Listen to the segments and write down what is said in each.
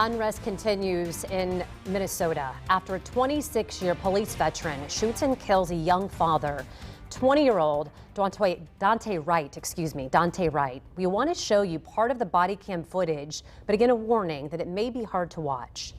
Unrest continues in Minnesota after a 26-year police veteran shoots and kills a young father. 20-year-old Dante Wright. We want to show you part of the body cam footage, but again, a warning that it may be hard to watch.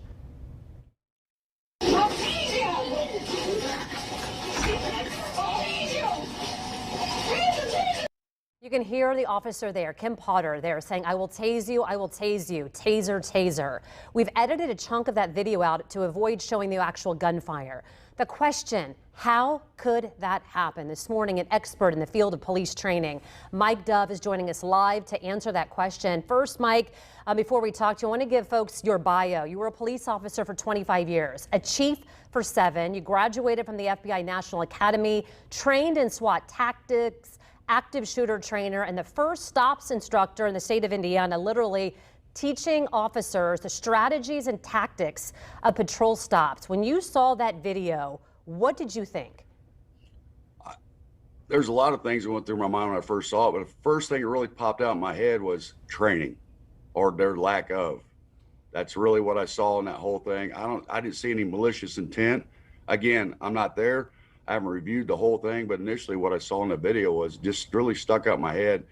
You can hear the officer there, Kim Potter, there saying, "I will tase you, I will tase you, taser, taser." We've edited a chunk of that video out to avoid showing the actual gunfire. The question, how could that happen? This morning, an expert in the field of police training, Mike Dove, is joining us live to answer that question. First, Mike, before we talk to you, I want to give folks your bio. You were a police officer for 25 years, a chief for 7. You graduated from the FBI National Academy, trained in SWAT tactics, active shooter trainer, and the first stops instructor in the state of Indiana, literally teaching officers the strategies and tactics of patrol stops. When you saw that video, what did you think? There's a lot of things that went through my mind when I first saw it, but the first thing that really popped out in my head was training, or their lack of. That's really what I saw in that whole thing. I didn't see any malicious intent. Again, I'm not there. I haven't reviewed the whole thing, but initially what I saw in the video was just really stuck out in my head.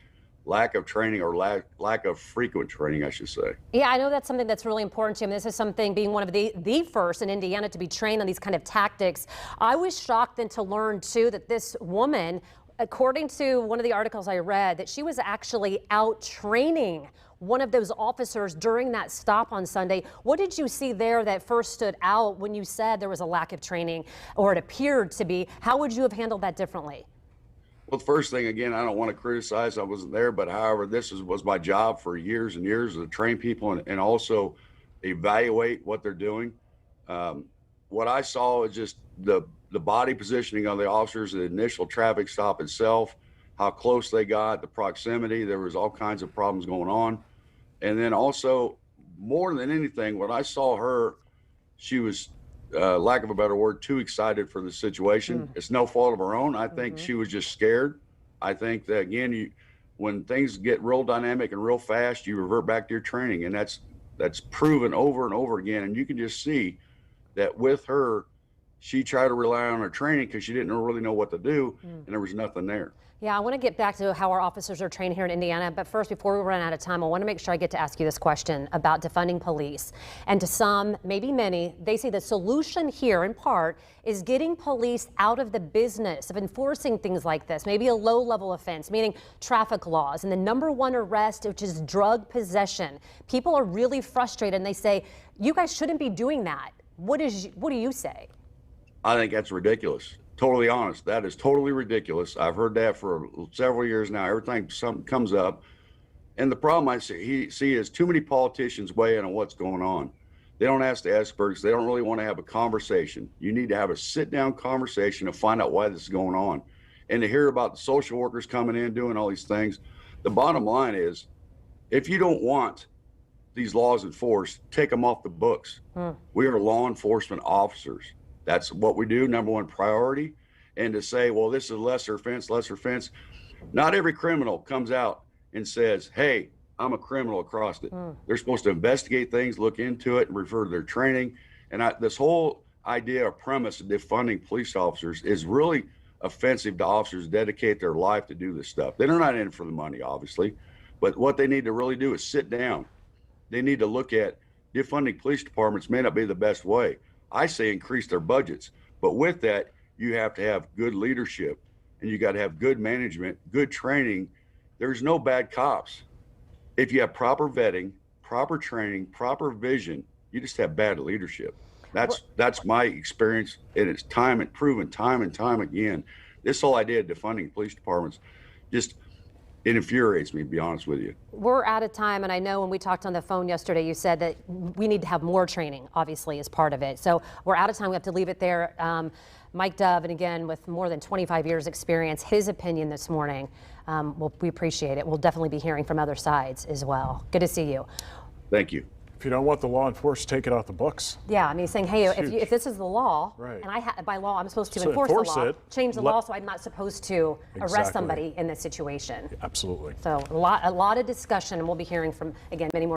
Lack of training, or lack of frequent training, I should say. Yeah, I know that's something that's really important to him. This is something, being one of the first in Indiana to be trained on these kind of tactics. I was shocked then to learn too that this woman, according to one of the articles I read, that she was actually out training one of those officers during that stop on Sunday. What did you see there that first stood out when you said there was a lack of training, or it appeared to be? How would you have handled that differently? Well, the first thing, again, I don't want to criticize, I wasn't there, but however, this was my job for years and years, to train people and also evaluate what they're doing. What I saw is just the body positioning of the officers, the initial traffic stop itself, how close they got, the proximity. There was all kinds of problems going on. And then also, more than anything, when I saw her, she was, lack of a better word, too excited for the situation. It's no fault of her own. I think she was just scared. I think that, again, when things get real dynamic and real fast, you revert back to your training, and that's proven over and over again. And you can just see that with her, she tried to rely on her training because she didn't really know what to do, and there was nothing there. Yeah, I want to get back to how our officers are trained here in Indiana. But first, before we run out of time, I want to make sure I get to ask you this question about defunding police. And to some, maybe many, they say the solution here, in part, is getting police out of the business of enforcing things like this, maybe a low-level offense, meaning traffic laws, and the #1 arrest, which is drug possession. People are really frustrated, and they say, you guys shouldn't be doing that. What do you say? I think that's ridiculous. Totally honest. That is totally ridiculous. I've heard that for several years now. Every time something comes up. And the problem I see is too many politicians weigh in on what's going on. They don't ask the experts. They don't really want to have a conversation. You need to have a sit-down conversation to find out why this is going on. And to hear about the social workers coming in, doing all these things. The bottom line is, if you don't want these laws enforced, take them off the books. We are law enforcement officers. That's what we do, #1 priority. And to say, well, this is a lesser offense. Not every criminal comes out and says, hey, I'm a criminal across it. They're supposed to investigate things, look into it, and refer to their training. And this whole idea or premise of defunding police officers is really offensive to officers who dedicate their life to do this stuff. They're not in it for the money, obviously. But what they need to really do is sit down. They need to look at defunding police departments may not be the best way. I say increase their budgets, but with that, you have to have good leadership, and you got to have good management, good training. There's no bad cops. If you have proper vetting, proper training, proper vision, you just have bad leadership. That's my experience, and it's proven time and time again. This whole idea of defunding police departments it infuriates me, to be honest with you. We're out of time, and I know when we talked on the phone yesterday, you said that we need to have more training, obviously, as part of it. So we're out of time. We have to leave it there. Mike Dove, and again, with more than 25 years experience, his opinion this morning, we appreciate it. We'll definitely be hearing from other sides as well. Good to see you. Thank you. If you don't want the law enforced, take it off the books. Yeah, I mean, saying, hey, if this is the law, right, and by law I'm supposed to enforce the law, change the law, so I'm not supposed to arrest somebody in this situation. Absolutely. So a lot of discussion, and we'll be hearing from, again, many more.